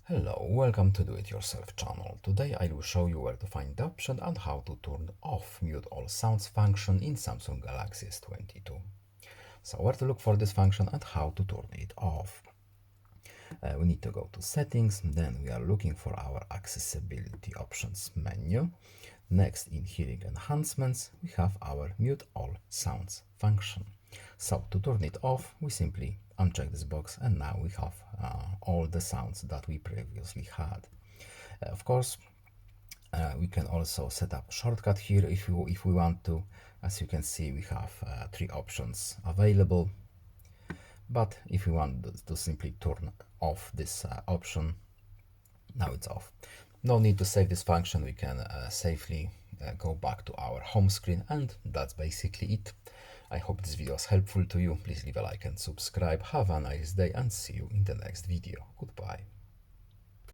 Hello, welcome to Do It Yourself channel. Today I will show you where to find the option and how to turn off mute all sounds function in Samsung Galaxy S22. So where to look for this function and how to turn it off. We need to go to settings, then we are looking for our accessibility options menu. Next, in hearing enhancements, we have our mute all sounds function. So to turn it off, we simply uncheck this box and now we have all the sounds that we previously had. Of course, we can also set up a shortcut here if we want to. As you can see, we have three options available. But if we want to simply turn off this option, now it's off. No need to save this function. We can safely go back to our home screen, and that's basically it. I hope this video was helpful to you. Please leave a like and subscribe. Have a nice day and see you in the next video. Goodbye.